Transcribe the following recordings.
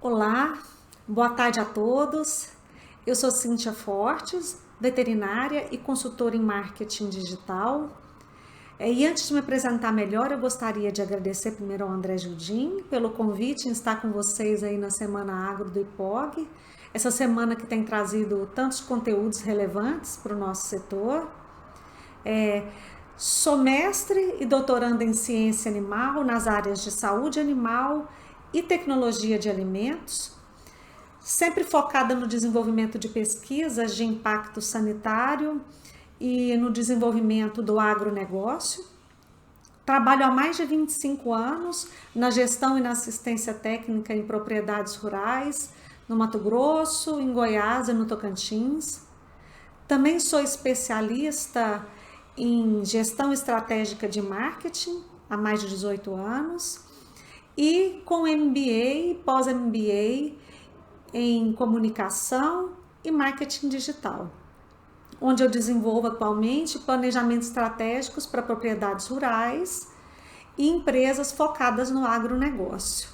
Olá, boa tarde a todos. Eu sou Cíntia Fortes, veterinária e consultora em marketing digital. E antes de me apresentar melhor, eu gostaria de agradecer primeiro ao André Gildim pelo convite em estar com vocês aí na Semana Agro do IPOG, essa semana que tem trazido tantos conteúdos relevantes para o nosso setor. Sou mestre e doutoranda em ciência animal nas áreas de saúde animal e tecnologia de alimentos, sempre focada no desenvolvimento de pesquisas de impacto sanitário e no desenvolvimento do agronegócio. Trabalho há mais de 25 anos na gestão e na assistência técnica em propriedades rurais, no Mato Grosso, em Goiás e no Tocantins. Também sou especialista em gestão estratégica de marketing há mais de 18 anos e com MBA e pós-MBA em comunicação e marketing digital, onde eu desenvolvo atualmente planejamentos estratégicos para propriedades rurais e empresas focadas no agronegócio.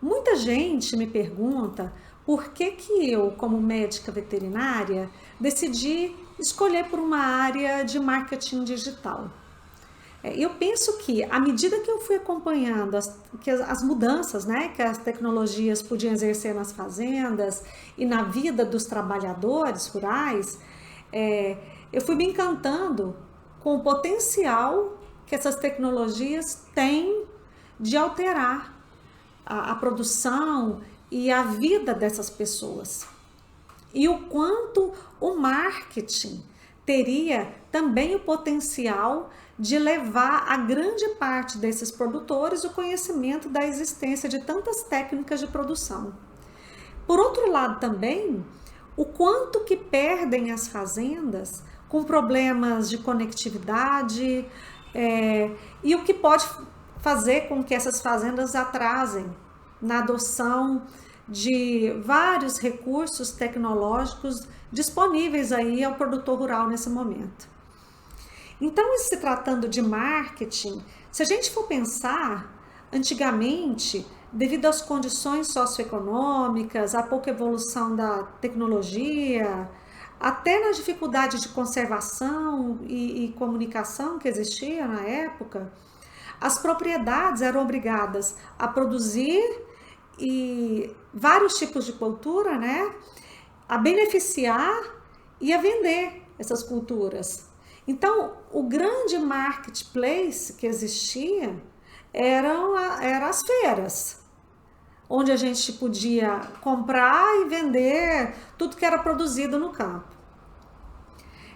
Muita gente me pergunta por que eu, como médica veterinária, decidi escolher por uma área de marketing digital. Eu penso que, à medida que eu fui acompanhando as mudanças, que as tecnologias podiam exercer nas fazendas e na vida dos trabalhadores rurais, eu fui me encantando com o potencial que essas tecnologias têm de alterar a produção e a vida dessas pessoas. E o quanto o marketing teria também o potencial de levar a grande parte desses produtores o conhecimento da existência de tantas técnicas de produção. Por outro lado também, o quanto que perdem as fazendas com problemas de conectividade e o que pode fazer com que essas fazendas atrasem na adoção de vários recursos tecnológicos disponíveis aí ao produtor rural nesse momento. Então, se tratando de marketing, se a gente for pensar, antigamente, devido às condições socioeconômicas, à pouca evolução da tecnologia, até na dificuldade de conservação e comunicação que existia na época, as propriedades eram obrigadas a produzir vários tipos de cultura, a beneficiar e a vender essas culturas. Então, o grande marketplace que existia eram as feiras, onde a gente podia comprar e vender tudo que era produzido no campo.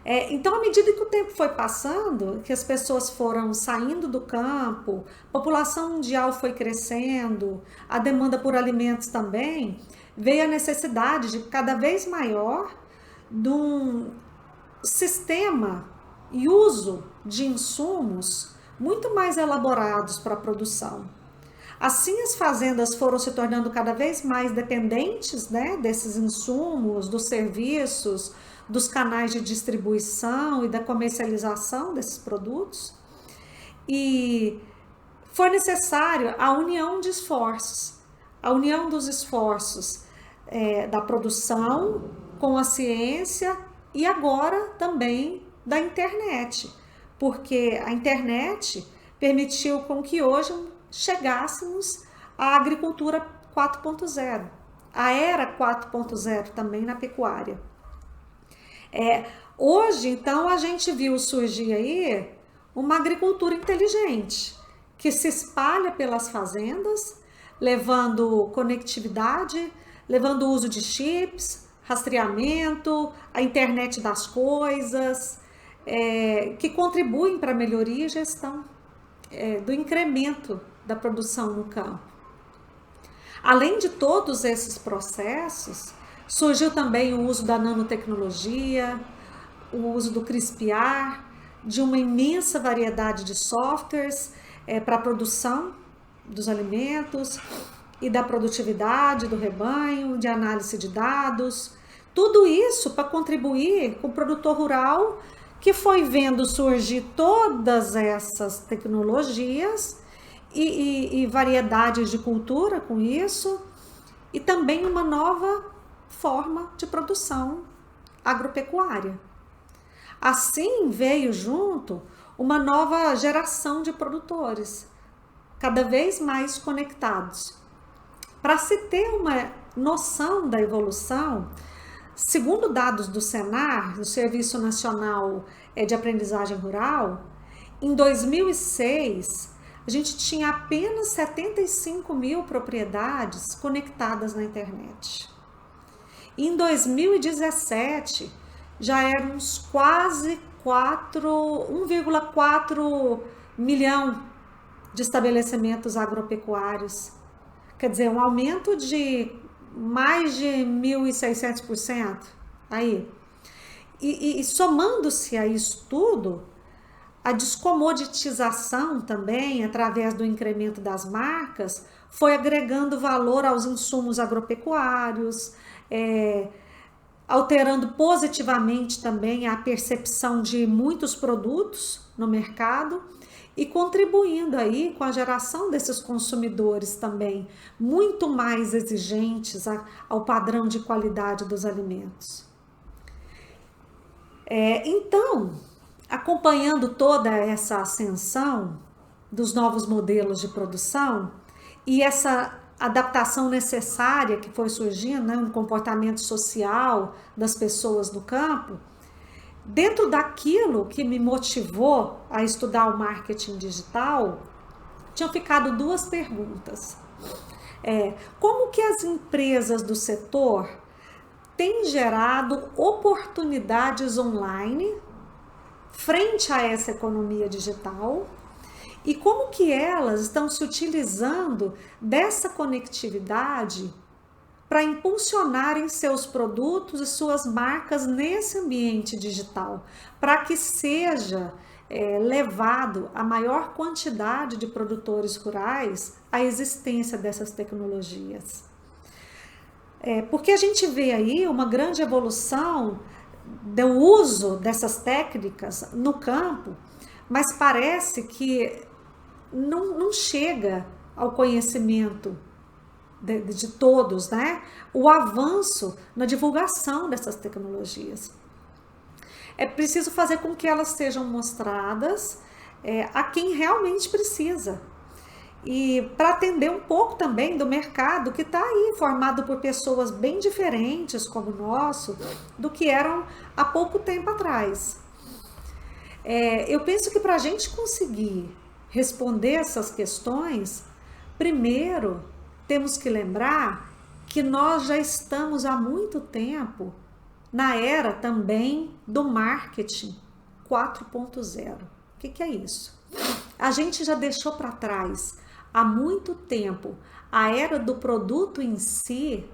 Então, à medida que o tempo foi passando, que as pessoas foram saindo do campo, a população mundial foi crescendo, a demanda por alimentos também, veio a necessidade de cada vez maior de um sistema e uso de insumos muito mais elaborados para a produção. Assim, as fazendas foram se tornando cada vez mais dependentes desses insumos, dos serviços, dos canais de distribuição e da comercialização desses produtos. E foi necessário a união de esforços, a união dos esforços da produção com a ciência e agora também da internet, porque a internet permitiu com que hoje chegássemos à agricultura 4.0, a era 4.0 também na pecuária. Hoje, então, a gente viu surgir aí uma agricultura inteligente, que se espalha pelas fazendas, levando conectividade, levando o uso de chips, rastreamento, a internet das coisas, que contribuem para a melhoria e gestão do incremento da produção no campo. Além de todos esses processos, surgiu também o uso da nanotecnologia, o uso do CRISPR, de uma imensa variedade de softwares para a produção dos alimentos e da produtividade do rebanho, de análise de dados. Tudo isso para contribuir com o produtor rural que foi vendo surgir todas essas tecnologias e variedades de cultura com isso, e também uma nova forma de produção agropecuária. Assim veio junto uma nova geração de produtores, cada vez mais conectados. Para se ter uma noção da evolução, segundo dados do Senar, do Serviço Nacional de Aprendizagem Rural, em 2006, a gente tinha apenas 75 mil propriedades conectadas na internet. Em 2017, já eram quase 1,4 milhão de estabelecimentos agropecuários. Quer dizer, um aumento de mais de 1.600%. Aí. E somando-se a isso tudo, a descomoditização também, através do incremento das marcas, foi agregando valor aos insumos agropecuários, alterando positivamente também a percepção de muitos produtos no mercado e contribuindo aí com a geração desses consumidores também muito mais exigentes ao padrão de qualidade dos alimentos. Então, acompanhando toda essa ascensão dos novos modelos de produção e essa adaptação necessária que foi surgindo, né, um comportamento social das pessoas no campo, dentro daquilo que me motivou a estudar o marketing digital, tinham ficado duas perguntas. Como que as empresas do setor têm gerado oportunidades online frente a essa economia digital e como que elas estão se utilizando dessa conectividade para impulsionarem seus produtos e suas marcas nesse ambiente digital, para que seja levado a maior quantidade de produtores rurais à existência dessas tecnologias. Porque a gente vê aí uma grande evolução do uso dessas técnicas no campo, mas parece que não chega ao conhecimento de todos, né? O avanço na divulgação dessas tecnologias. É preciso fazer com que elas sejam mostradas a quem realmente precisa. E para atender um pouco também do mercado que está aí, formado por pessoas bem diferentes como o nosso, do que eram há pouco tempo atrás. Eu penso que para a gente conseguir responder essas questões, primeiro temos que lembrar que nós já estamos há muito tempo na era também do marketing 4.0. O que é isso? A gente já deixou para trás há muito tempo a era do produto em si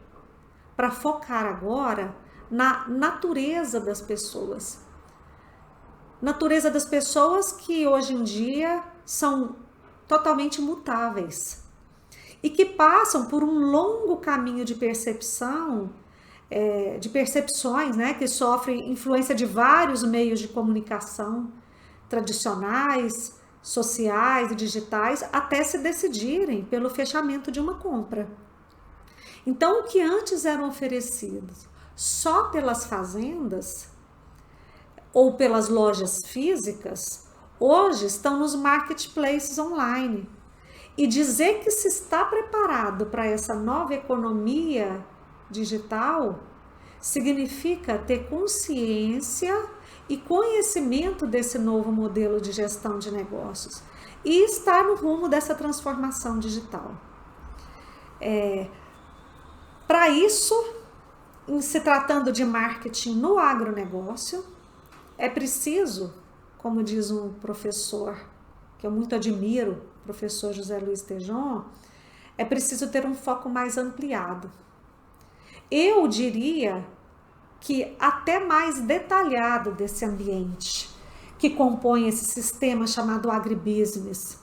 para focar agora na natureza das pessoas. Natureza das pessoas que hoje em dia são totalmente mutáveis e que passam por um longo caminho de percepção, de percepções, né, que sofrem influência de vários meios de comunicação tradicionais, sociais e digitais, até se decidirem pelo fechamento de uma compra. Então, o que antes eram oferecidos só pelas fazendas ou pelas lojas físicas, hoje estão nos marketplaces online. E dizer que se está preparado para essa nova economia digital significa ter consciência e conhecimento desse novo modelo de gestão de negócios e estar no rumo dessa transformação digital. Para isso, em se tratando de marketing no agronegócio, é preciso, como diz um professor que eu muito admiro, o professor José Luiz Tejon, é preciso ter um foco mais ampliado. Eu diria que até mais detalhado desse ambiente que compõe esse sistema chamado agribusiness.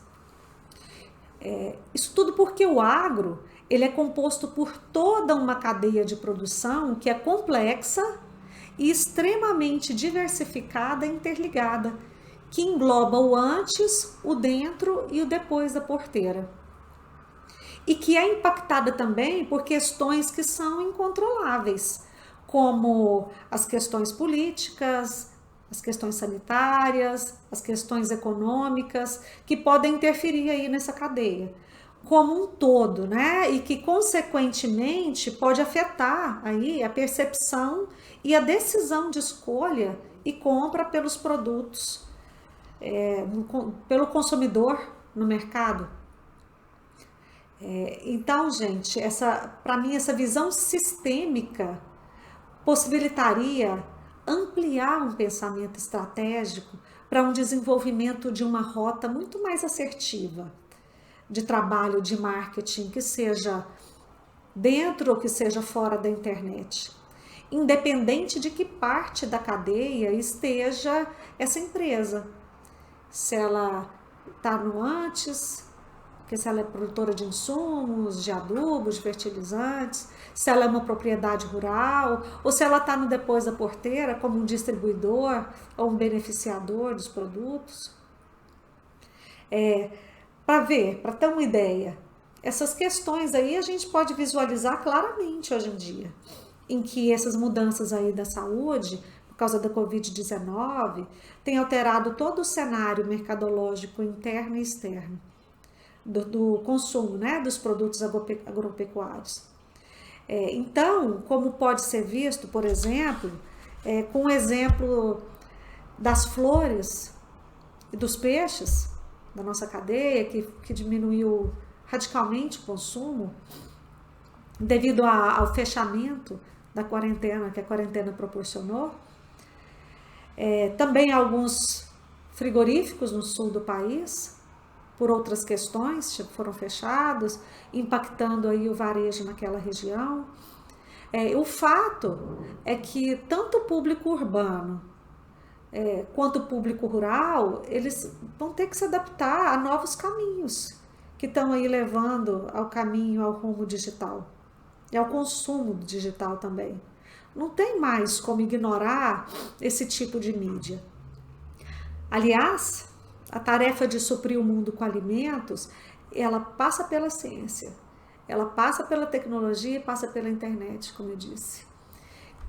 Isso tudo porque o agro ele é composto por toda uma cadeia de produção que é complexa e extremamente diversificada e interligada, que engloba o antes, o dentro e o depois da porteira. e que é impactada também por questões que são incontroláveis, como as questões políticas, as questões sanitárias, as questões econômicas, que podem interferir aí nessa cadeia como um todo, né? E que consequentemente pode afetar aí a percepção e a decisão de escolha e compra pelos produtos, pelo consumidor no mercado. Então, gente, para mim, essa visão sistêmica possibilitaria ampliar um pensamento estratégico para um desenvolvimento de uma rota muito mais assertiva de trabalho de marketing, que seja dentro ou que seja fora da internet, independente de que parte da cadeia esteja essa empresa. Se ela está no antes, porque se ela é produtora de insumos, de adubos, de fertilizantes, se ela é uma propriedade rural, ou se ela está no depois da porteira como um distribuidor ou um beneficiador dos produtos. Para ter uma ideia, essas questões aí a gente pode visualizar claramente hoje em dia, em que essas mudanças aí da saúde, por causa da Covid-19, tem alterado todo o cenário mercadológico interno e externo do consumo, né, dos produtos agropecuários. Então, como pode ser visto, por exemplo, com o exemplo das flores e dos peixes da nossa cadeia, que diminuiu radicalmente o consumo devido ao fechamento da quarentena, que a quarentena proporcionou. Também alguns frigoríficos no sul do país, por outras questões, foram fechados, impactando aí o varejo naquela região. O fato é que tanto o público urbano quanto o público rural, eles vão ter que se adaptar a novos caminhos que estão aí levando ao caminho, ao rumo digital e ao consumo digital também. Não tem mais como ignorar esse tipo de mídia. Aliás, a tarefa de suprir o mundo com alimentos, ela passa pela ciência, ela passa pela tecnologia e passa pela internet, como eu disse,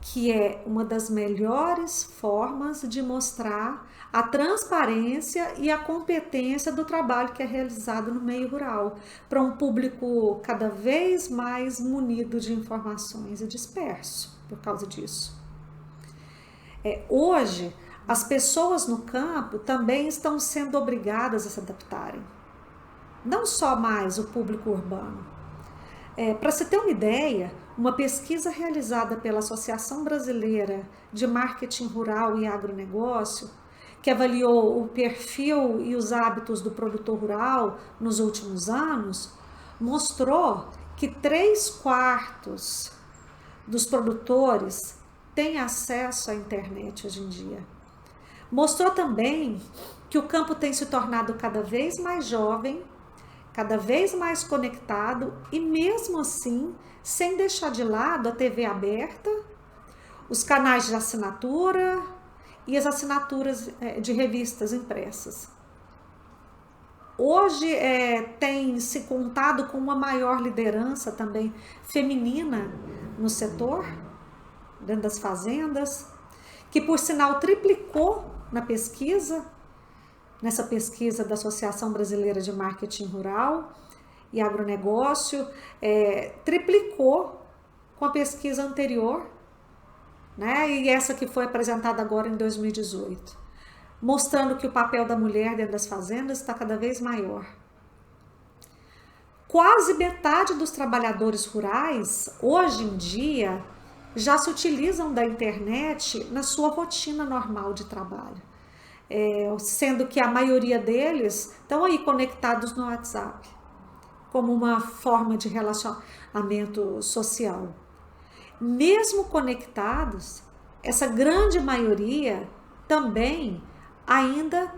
que é uma das melhores formas de mostrar a transparência e a competência do trabalho que é realizado no meio rural, para um público cada vez mais munido de informações e disperso por causa disso. Hoje, as pessoas no campo também estão sendo obrigadas a se adaptarem, não só mais o público urbano. Para se ter uma ideia, uma pesquisa realizada pela Associação Brasileira de Marketing Rural e Agronegócio, que avaliou o perfil e os hábitos do produtor rural nos últimos anos, mostrou que 3/4 dos produtores têm acesso à internet hoje em dia. Mostrou também que o campo tem se tornado cada vez mais jovem, cada vez mais conectado e mesmo assim, sem deixar de lado a TV aberta, os canais de assinatura e as assinaturas de revistas impressas. Hoje tem se contado com uma maior liderança também feminina no setor, dentro das fazendas, que por sinal triplicou na pesquisa, nessa pesquisa da Associação Brasileira de Marketing Rural e Agronegócio, triplicou com a pesquisa anterior, né? E essa que foi apresentada agora em 2018, mostrando que o papel da mulher dentro das fazendas está cada vez maior. Quase metade dos trabalhadores rurais, hoje em dia, já se utilizam da internet na sua rotina normal de trabalho. Sendo que a maioria deles estão aí conectados no WhatsApp, como uma forma de relacionamento social. Mesmo conectados, essa grande maioria também ainda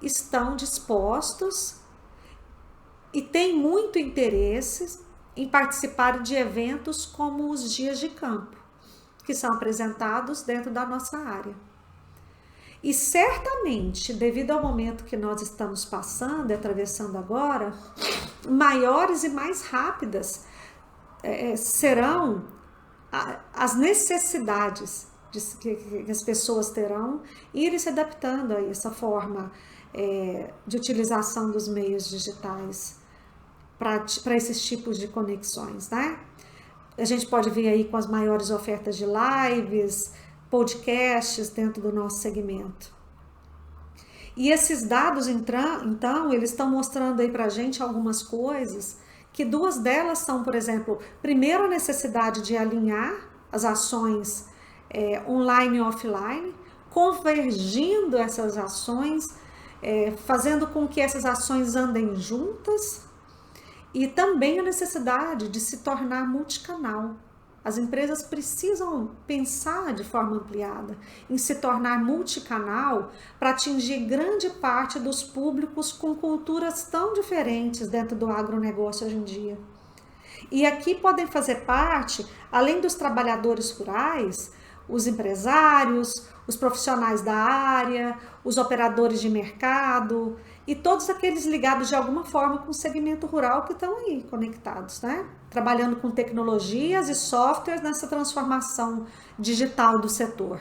estão dispostos e têm muito interesse em participar de eventos como os dias de campo, que são apresentados dentro da nossa área. E certamente, devido ao momento que nós estamos passando e atravessando agora, maiores e mais rápidas serão as necessidades que as pessoas terão e irem se adaptando a essa forma de utilização dos meios digitais para esses tipos de conexões, né? A gente pode ver aí com as maiores ofertas de lives, podcasts dentro do nosso segmento. E esses dados, então, eles estão mostrando aí para a gente algumas coisas, que duas delas são, por exemplo, primeiro a necessidade de alinhar as ações online e offline, convergindo essas ações, fazendo com que essas ações andem juntas, e também a necessidade de se tornar multicanal. As empresas precisam pensar de forma ampliada em se tornar multicanal para atingir grande parte dos públicos com culturas tão diferentes dentro do agronegócio hoje em dia. E aqui podem fazer parte, além dos trabalhadores rurais, os empresários, os profissionais da área, os operadores de mercado e todos aqueles ligados de alguma forma com o segmento rural que estão aí conectados, né? Trabalhando com tecnologias e softwares nessa transformação digital do setor.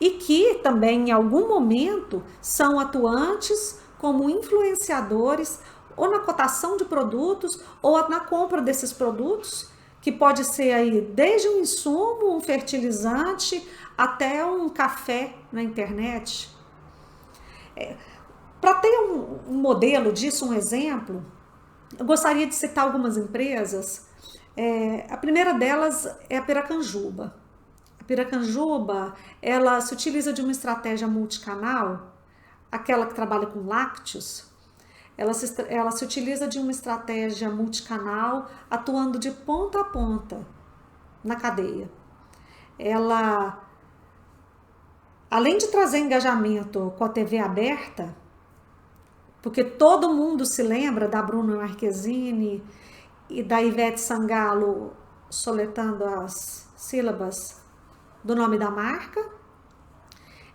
E que também, em algum momento, são atuantes como influenciadores ou na cotação de produtos ou na compra desses produtos, que pode ser aí desde um insumo, um fertilizante, até um café na internet. Para ter um modelo disso, um exemplo, eu gostaria de citar algumas empresas. A primeira delas é a Piracanjuba. A Piracanjuba, ela se utiliza de uma estratégia multicanal, aquela que trabalha com lácteos. Ela se utiliza de uma estratégia multicanal, atuando de ponta a ponta na cadeia. Ela, além de trazer engajamento com a TV aberta, porque todo mundo se lembra da Bruna Marquezine e da Ivete Sangalo soletando as sílabas do nome da marca,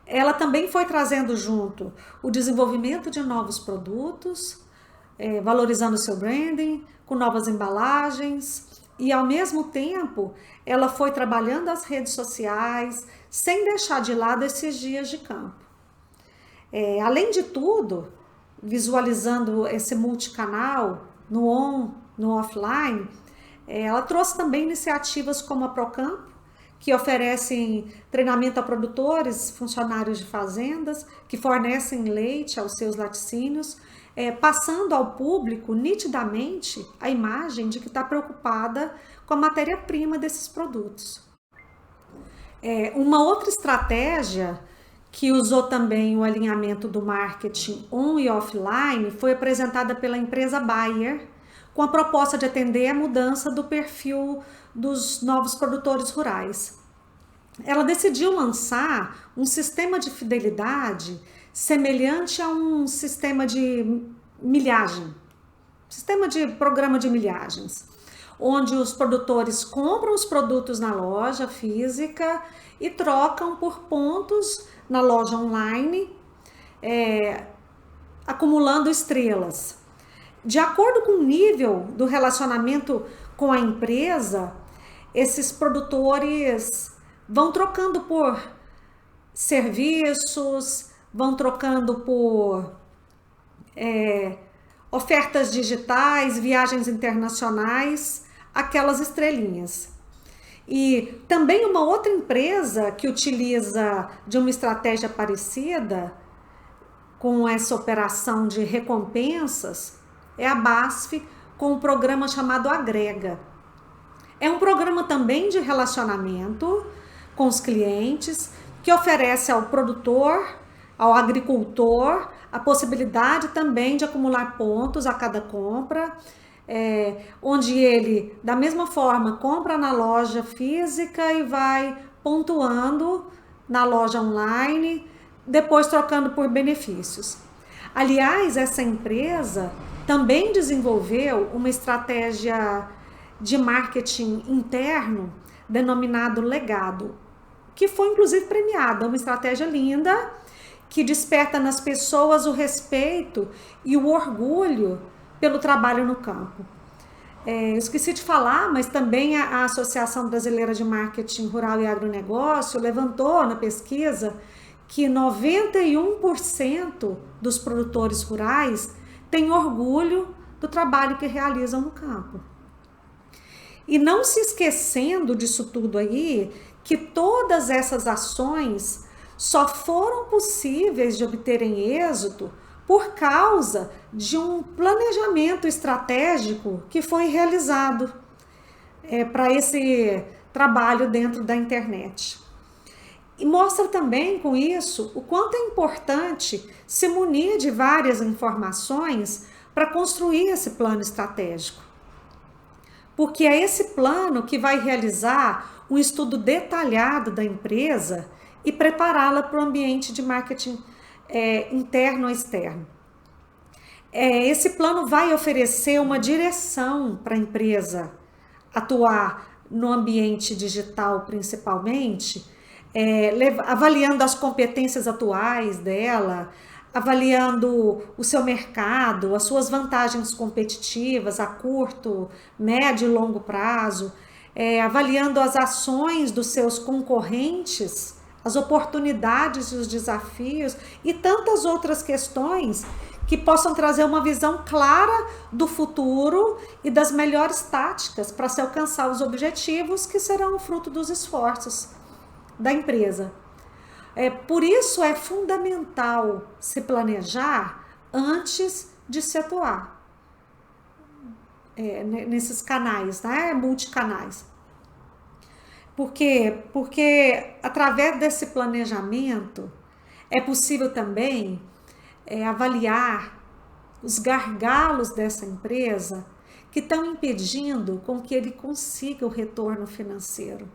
ela também foi trazendo junto o desenvolvimento de novos produtos, valorizando o seu branding, com novas embalagens, e ao mesmo tempo ela foi trabalhando as redes sociais, sem deixar de lado esses dias de campo. Além de tudo, visualizando esse multicanal no on, no offline, ela trouxe também iniciativas como a Procampo, que oferecem treinamento a produtores, funcionários de fazendas, que fornecem leite aos seus laticínios, passando ao público nitidamente a imagem de que está preocupada com a matéria-prima desses produtos. Uma outra estratégia que usou também o alinhamento do marketing on e offline foi apresentada pela empresa Bayer, com a proposta de atender a mudança do perfil dos novos produtores rurais. Ela decidiu lançar um sistema de fidelidade semelhante a um sistema de milhagem, sistema de programa de milhagens, onde os produtores compram os produtos na loja física e trocam por pontos na loja online, acumulando estrelas. De acordo com o nível do relacionamento com a empresa, esses produtores vão trocando por serviços, vão trocando por ofertas digitais, viagens internacionais, aquelas estrelinhas. E também uma outra empresa que utiliza de uma estratégia parecida com essa operação de recompensas é a BASF, com um programa chamado Agrega. É um programa também de relacionamento com os clientes, que oferece ao produtor, ao agricultor, a possibilidade também de acumular pontos a cada compra, onde ele, da mesma forma, compra na loja física e vai pontuando na loja online, depois trocando por benefícios. Aliás, essa empresa também desenvolveu uma estratégia de marketing interno denominado Legado, que foi inclusive premiada, uma estratégia linda que desperta nas pessoas o respeito e o orgulho pelo trabalho no campo. Eu esqueci de falar, mas também a Associação Brasileira de Marketing Rural e Agronegócio levantou na pesquisa que 91% dos produtores rurais têm orgulho do trabalho que realizam no campo. E não se esquecendo disso tudo aí, que todas essas ações só foram possíveis de obterem êxito por causa de um planejamento estratégico que foi realizado para esse trabalho dentro da internet. E mostra também com isso o quanto é importante se munir de várias informações para construir esse plano estratégico. Porque é esse plano que vai realizar um estudo detalhado da empresa e prepará-la para o ambiente de marketing interno ou externo. Esse plano vai oferecer uma direção para a empresa atuar no ambiente digital principalmente, avaliando as competências atuais dela, avaliando o seu mercado, as suas vantagens competitivas a curto, médio e longo prazo, avaliando as ações dos seus concorrentes, as oportunidades e os desafios e tantas outras questões que possam trazer uma visão clara do futuro e das melhores táticas para se alcançar os objetivos que serão o fruto dos esforços da empresa. Por isso é fundamental se planejar antes de se atuar nesses canais, né? Multicanais. Por quê? Porque através desse planejamento é possível também avaliar os gargalos dessa empresa que estão impedindo com que ele consiga o retorno financeiro.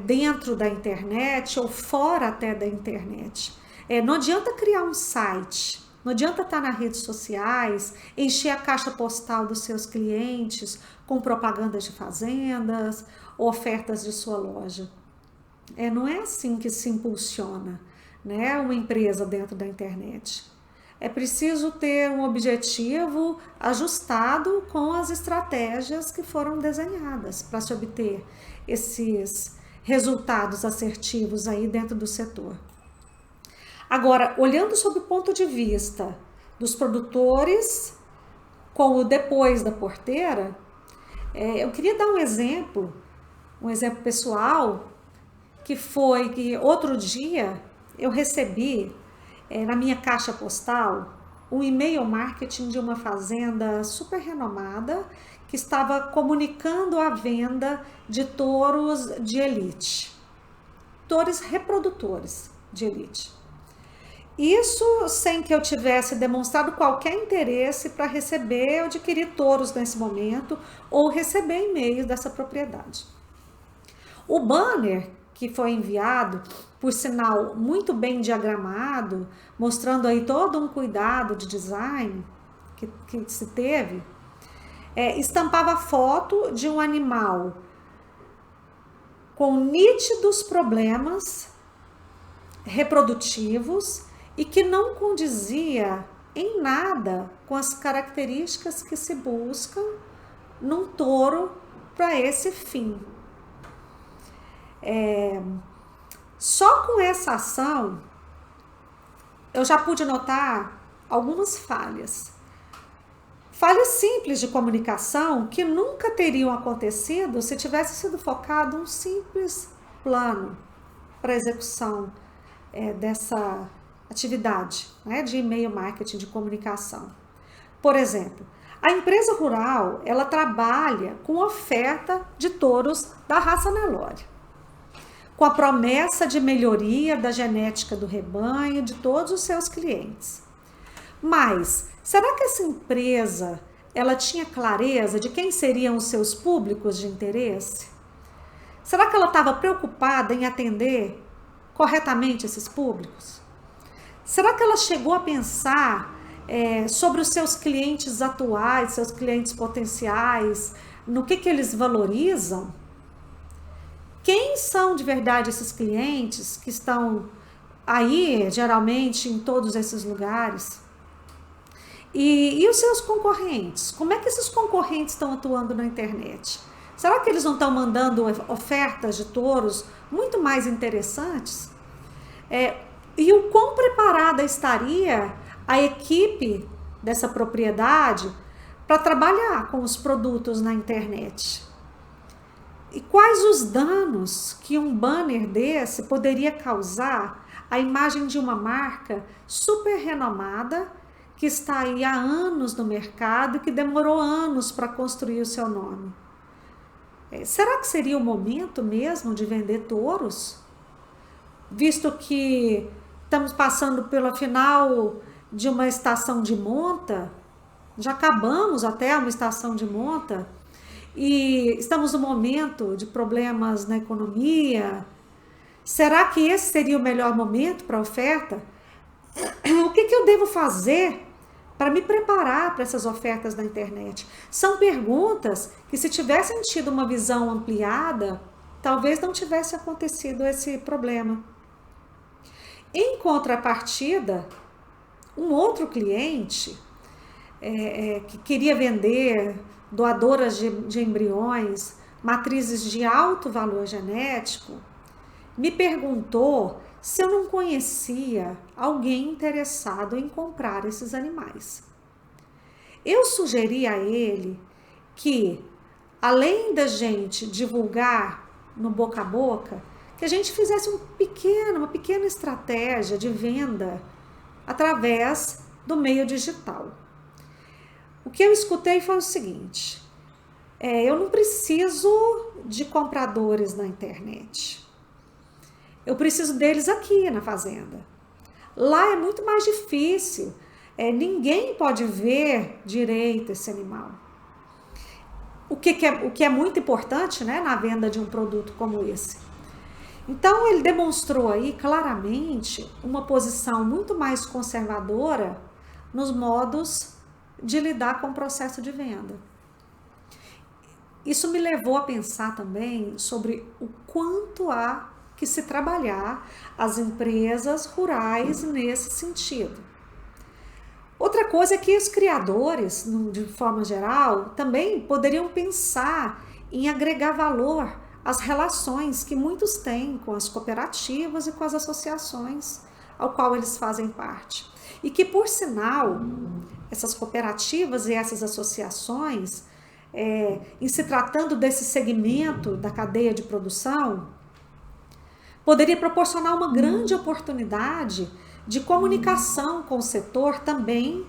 Dentro da internet ou fora até da internet. Não adianta criar um site, não adianta estar nas redes sociais, encher a caixa postal dos seus clientes com propagandas de fazendas, ofertas de sua loja. Não é assim que se impulsiona, né, uma empresa dentro da internet. É preciso ter um objetivo ajustado com as estratégias que foram desenhadas para se obter esses resultados assertivos aí dentro do setor. Agora, olhando sob o ponto de vista dos produtores com o depois da porteira, eu queria dar um exemplo pessoal, que foi que outro dia eu recebi na minha caixa postal um e-mail marketing de uma fazenda super renomada que estava comunicando a venda de touros de elite, touros reprodutores de elite. Isso sem que eu tivesse demonstrado qualquer interesse para receber ou adquirir touros nesse momento ou receber e-mails dessa propriedade. O banner que foi enviado, por sinal muito bem diagramado, mostrando aí todo um cuidado de design que se teve, estampava foto de um animal com nítidos problemas reprodutivos e que não condizia em nada com as características que se buscam num touro para esse fim. Só com essa ação eu já pude notar algumas falhas simples de comunicação que nunca teriam acontecido se tivesse sido focado um simples plano para execução dessa atividade, né, de e-mail marketing, de comunicação. Por exemplo, a empresa rural, ela trabalha com oferta de touros da raça Nelore, com a promessa de melhoria da genética do rebanho de todos os seus clientes. Mas, será que essa empresa, ela tinha clareza de quem seriam os seus públicos de interesse? Será que ela estava preocupada em atender corretamente esses públicos? Será que ela chegou a pensar sobre os seus clientes atuais, seus clientes potenciais, no que eles valorizam? Quem são de verdade esses clientes que estão aí, geralmente, em todos esses lugares. E os seus concorrentes? Como é que esses concorrentes estão atuando na internet? Será que eles não estão mandando ofertas de touros muito mais interessantes? E o quão preparada estaria a equipe dessa propriedade para trabalhar com os produtos na internet? E quais os danos que um banner desse poderia causar à imagem de uma marca super renomada que está aí há anos no mercado e que demorou anos para construir o seu nome? Será que seria o momento mesmo de vender touros? Visto que estamos passando pela final de uma estação de monta, já acabamos até uma estação de monta, e estamos no momento de problemas na economia. Será que esse seria o melhor momento para a oferta? O que eu devo fazer para me preparar para essas ofertas da internet? São perguntas que, se tivessem tido uma visão ampliada, talvez não tivesse acontecido esse problema. Em contrapartida, um outro cliente que queria vender doadoras de embriões, matrizes de alto valor genético, me perguntou se eu não conhecia alguém interessado em comprar esses animais. Eu sugeri a ele que, além da gente divulgar no boca a boca, que a gente fizesse uma pequena estratégia de venda através do meio digital. O que eu escutei foi o seguinte: eu não preciso de compradores na internet. Eu preciso deles aqui na fazenda. Lá é muito mais difícil. Ninguém pode ver direito esse animal. O que é muito importante, né, na venda de um produto como esse. Então, ele demonstrou aí claramente uma posição muito mais conservadora nos modos de lidar com o processo de venda. Isso me levou a pensar também sobre o quanto há que se trabalhar as empresas rurais nesse sentido. Outra coisa é que os criadores, de forma geral, também poderiam pensar em agregar valor às relações que muitos têm com as cooperativas e com as associações ao qual eles fazem parte. E que, por sinal, essas cooperativas e essas associações, em se tratando desse segmento da cadeia de produção, poderia proporcionar uma grande oportunidade de comunicação com o setor também,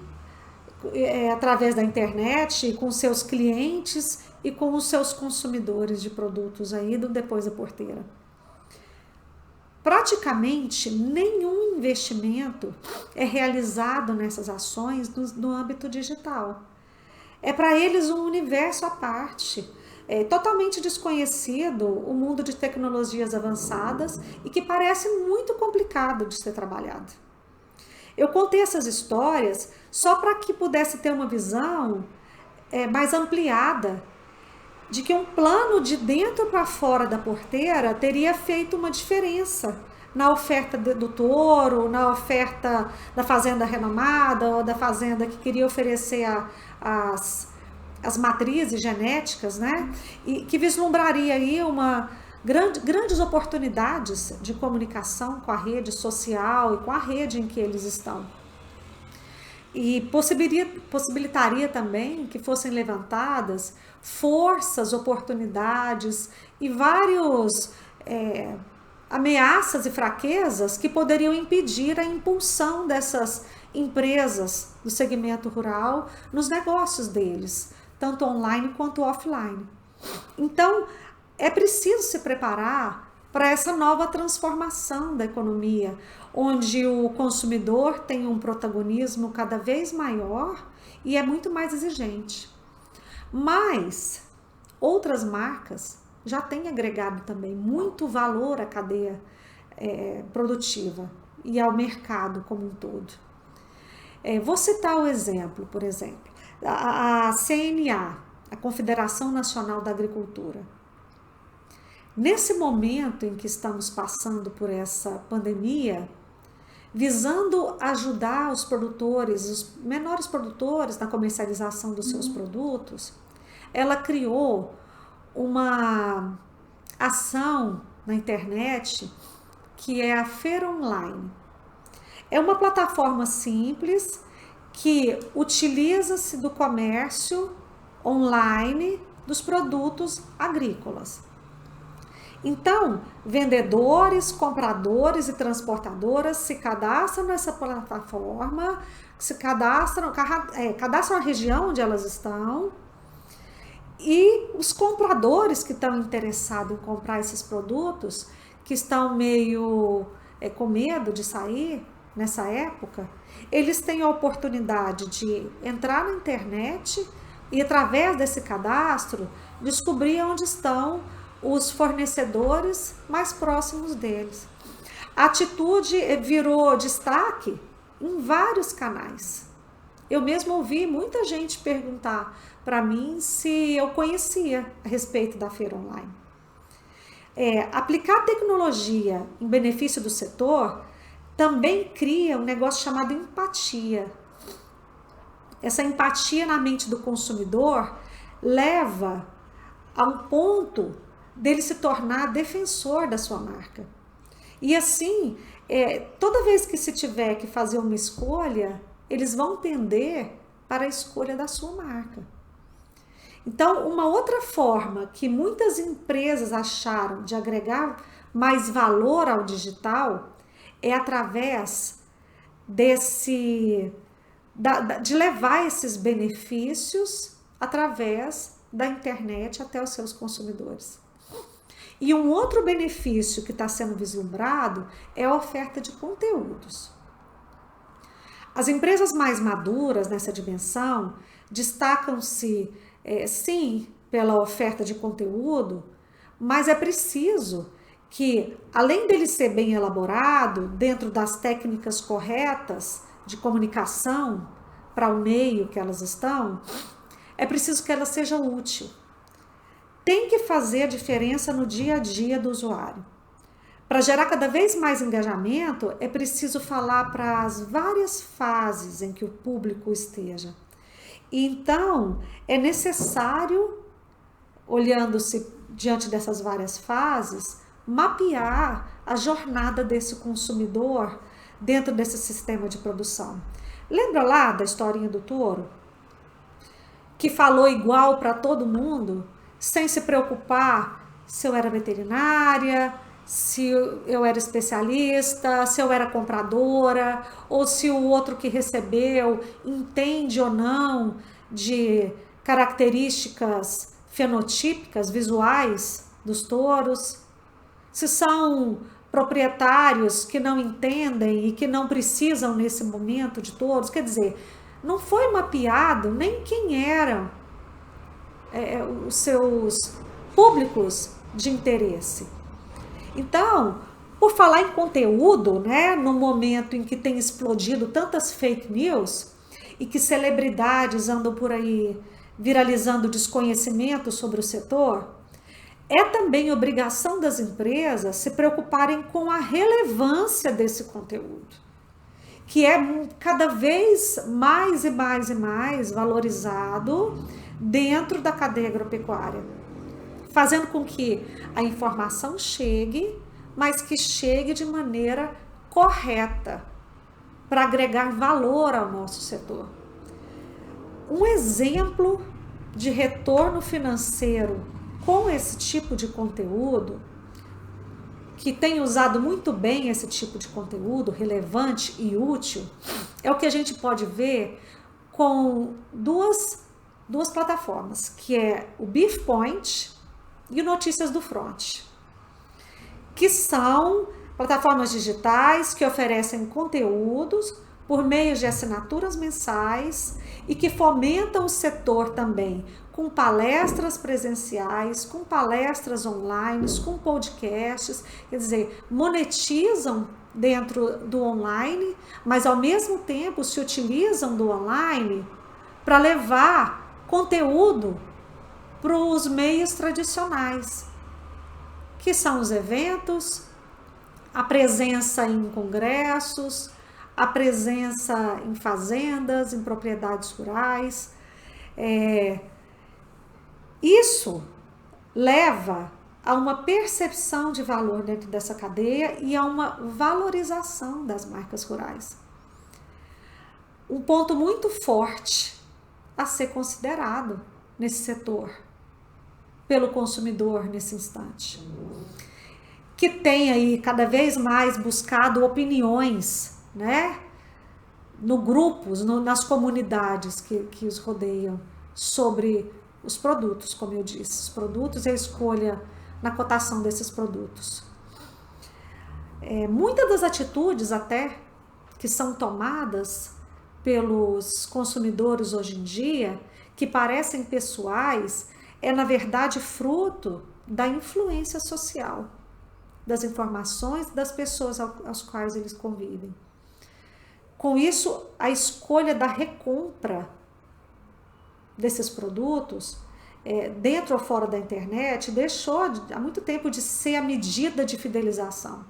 através da internet, com seus clientes e com os seus consumidores de produtos aí do Depois da Porteira. Praticamente nenhum investimento é realizado nessas ações no âmbito digital. É para eles um universo à parte. É totalmente desconhecido o mundo de tecnologias avançadas e que parece muito complicado de ser trabalhado. Eu contei essas histórias só para que pudesse ter uma visão mais ampliada de que um plano de dentro para fora da porteira teria feito uma diferença na oferta do touro, na oferta da fazenda renomada ou da fazenda que queria oferecer as matrizes genéticas, né? E que vislumbraria aí grandes oportunidades de comunicação com a rede social e com a rede em que eles estão. E possibilitaria também que fossem levantadas forças, oportunidades e vários ameaças e fraquezas que poderiam impedir a impulsão dessas empresas do segmento rural nos negócios deles, tanto online quanto offline. Então, é preciso se preparar para essa nova transformação da economia, onde o consumidor tem um protagonismo cada vez maior e é muito mais exigente. Mas outras marcas já têm agregado também muito valor à cadeia produtiva e ao mercado como um todo. Vou citar o exemplo, por exemplo, a CNA, a Confederação Nacional da Agricultura. Nesse momento em que estamos passando por essa pandemia, visando ajudar os produtores, os menores produtores na comercialização dos seus produtos, ela criou uma ação na internet que é a Feira Online. É uma plataforma simples que utiliza-se do comércio online dos produtos agrícolas. Então, vendedores, compradores e transportadoras se cadastram nessa plataforma, cadastram a região onde elas estão, e os compradores que estão interessados em comprar esses produtos, que estão meio com medo de sair nessa época, eles têm a oportunidade de entrar na internet e, através desse cadastro, descobrir onde estão os fornecedores mais próximos deles. A atitude virou destaque em vários canais. Eu mesmo ouvi muita gente perguntar para mim se eu conhecia a respeito da Feira Online. Aplicar tecnologia em benefício do setor também cria um negócio chamado empatia. Essa empatia na mente do consumidor leva a um ponto dele se tornar defensor da sua marca. E assim, toda vez que se tiver que fazer uma escolha, eles vão tender para a escolha da sua marca. Então, uma outra forma que muitas empresas acharam de agregar mais valor ao digital é através de levar esses benefícios através da internet até os seus consumidores. E um outro benefício que está sendo vislumbrado é a oferta de conteúdos. As empresas mais maduras nessa dimensão destacam-se, sim, pela oferta de conteúdo, mas é preciso que, além dele ser bem elaborado, dentro das técnicas corretas de comunicação para o meio que elas estão, é preciso que ela seja útil. Tem que fazer a diferença no dia a dia do usuário. Para gerar cada vez mais engajamento, é preciso falar para as várias fases em que o público esteja. Então, é necessário, olhando-se diante dessas várias fases, mapear a jornada desse consumidor dentro desse sistema de produção. Lembra lá da historinha do touro? Que falou igual para todo mundo, sem se preocupar se eu era veterinária, se eu era especialista, se eu era compradora, ou se o outro que recebeu entende ou não de características fenotípicas, visuais dos touros, se são proprietários que não entendem e que não precisam nesse momento de touros. Quer dizer, não foi mapeado nem quem eram os seus públicos de interesse. Então, por falar em conteúdo, né, no momento em que tem explodido tantas fake news e que celebridades andam por aí viralizando desconhecimento sobre o setor, é também obrigação das empresas se preocuparem com a relevância desse conteúdo, que é cada vez mais e mais e mais valorizado dentro da cadeia agropecuária, fazendo com que a informação chegue, mas que chegue de maneira correta, para agregar valor ao nosso setor. Um exemplo de retorno financeiro com esse tipo de conteúdo, que tem usado muito bem esse tipo de conteúdo relevante e útil, é o que a gente pode ver com duas plataformas, que é o Beef Point e o Notícias do Front, que são plataformas digitais que oferecem conteúdos por meio de assinaturas mensais e que fomentam o setor também com palestras presenciais, com palestras online, com podcasts, quer dizer, monetizam dentro do online, mas ao mesmo tempo se utilizam do online para levar conteúdo para os meios tradicionais, que são os eventos, a presença em congressos, a presença em fazendas, em propriedades rurais. Isso leva a uma percepção de valor dentro dessa cadeia e a uma valorização das marcas rurais. Um ponto muito forte a ser considerado nesse setor pelo consumidor nesse instante, que tem aí cada vez mais buscado opiniões, né, no grupos, nas comunidades que os rodeiam sobre os produtos, como eu disse, os produtos e a escolha na cotação desses produtos. Muitas das atitudes até que são tomadas pelos consumidores hoje em dia, que parecem pessoais, na verdade fruto da influência social, das informações das pessoas às quais eles convivem. Com isso, a escolha da recompra desses produtos, dentro ou fora da internet, deixou há muito tempo de ser a medida de fidelização.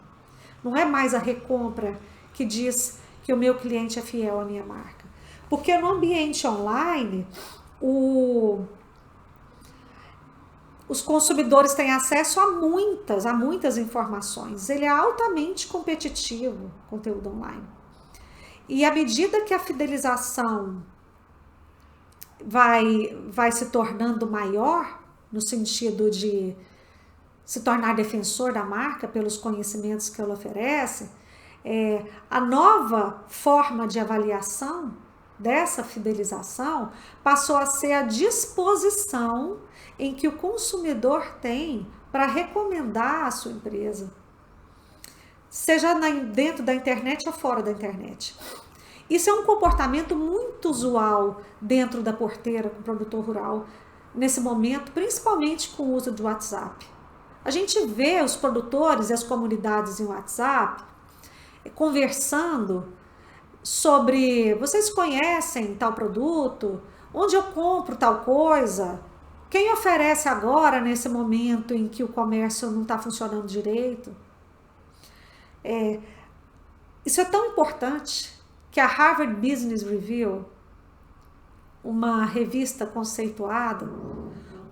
Não é mais a recompra que diz que o meu cliente é fiel à minha marca. Porque no ambiente online, os consumidores têm acesso a muitas informações. Ele é altamente competitivo, o conteúdo online. E à medida que a fidelização vai se tornando maior, no sentido de se tornar defensor da marca pelos conhecimentos que ela oferece, a nova forma de avaliação dessa fidelização passou a ser a disposição em que o consumidor tem para recomendar a sua empresa, seja dentro da internet ou fora da internet. Isso é um comportamento muito usual dentro da porteira com o produtor rural, nesse momento, principalmente com o uso do WhatsApp. A gente vê os produtores e as comunidades em WhatsApp conversando sobre: vocês conhecem tal produto? Onde eu compro tal coisa? Quem oferece agora, nesse momento em que o comércio não está funcionando direito? Isso é tão importante que a Harvard Business Review, uma revista conceituada,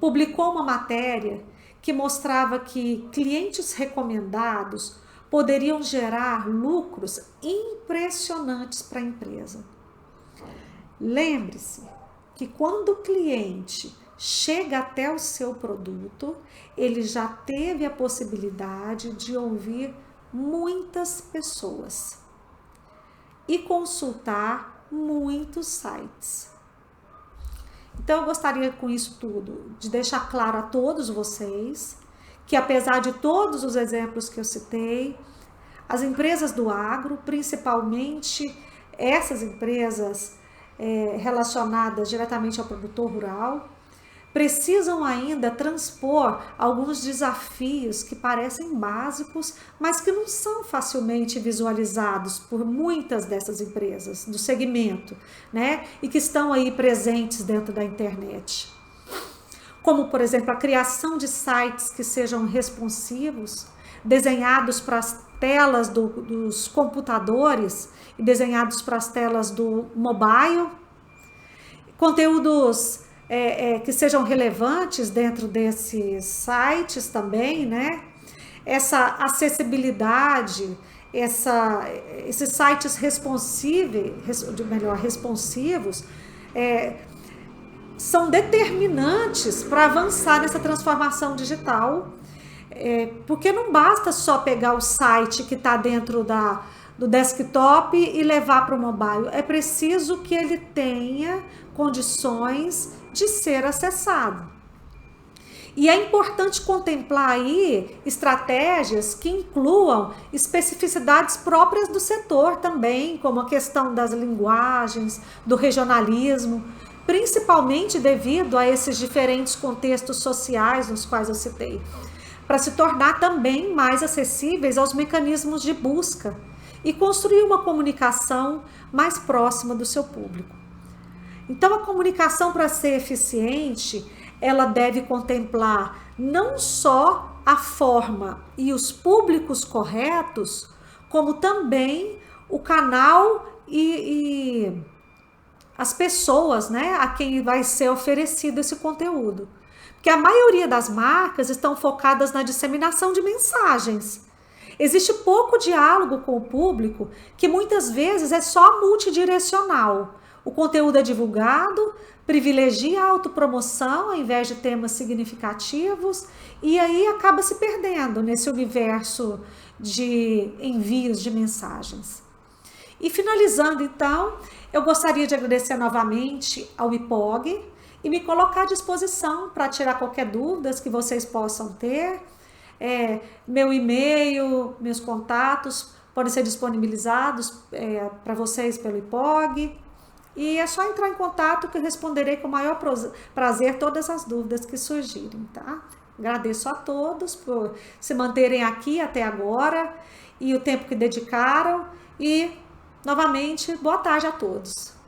publicou uma matéria que mostrava que clientes recomendados poderiam gerar lucros impressionantes para a empresa. Lembre-se que quando o cliente chega até o seu produto, ele já teve a possibilidade de ouvir muitas pessoas e consultar muitos sites. Então, eu gostaria com isso tudo de deixar claro a todos vocês que, apesar de todos os exemplos que eu citei, as empresas do agro, principalmente essas empresas relacionadas diretamente ao produtor rural, precisam ainda transpor alguns desafios que parecem básicos, mas que não são facilmente visualizados por muitas dessas empresas do segmento, né? E que estão aí presentes dentro da internet. Como, por exemplo, a criação de sites que sejam responsivos, desenhados para as telas dos computadores e desenhados para as telas do mobile, conteúdos que sejam relevantes dentro desses sites também, né? Essa acessibilidade, esses sites responsivos, são determinantes para avançar nessa transformação digital, porque não basta só pegar o site que está dentro do desktop e levar para o mobile. É preciso que ele tenha condições de ser acessado. E é importante contemplar aí estratégias que incluam especificidades próprias do setor também, como a questão das linguagens, do regionalismo, principalmente devido a esses diferentes contextos sociais nos quais eu citei, para se tornar também mais acessíveis aos mecanismos de busca e construir uma comunicação mais próxima do seu público. Então, a comunicação, para ser eficiente, ela deve contemplar não só a forma e os públicos corretos, como também o canal e as pessoas, né, a quem vai ser oferecido esse conteúdo. Porque a maioria das marcas estão focadas na disseminação de mensagens. Existe pouco diálogo com o público, que muitas vezes é só multidirecional. O conteúdo é divulgado, privilegia a autopromoção ao invés de temas significativos, e aí acaba se perdendo nesse universo de envios de mensagens. E finalizando, então, eu gostaria de agradecer novamente ao IPOG e me colocar à disposição para tirar qualquer dúvida que vocês possam ter. Meu e-mail, meus contatos podem ser disponibilizados para vocês pelo IPOG. E é só entrar em contato que eu responderei com o maior prazer todas as dúvidas que surgirem, tá? Agradeço a todos por se manterem aqui até agora e o tempo que dedicaram. E, novamente, boa tarde a todos.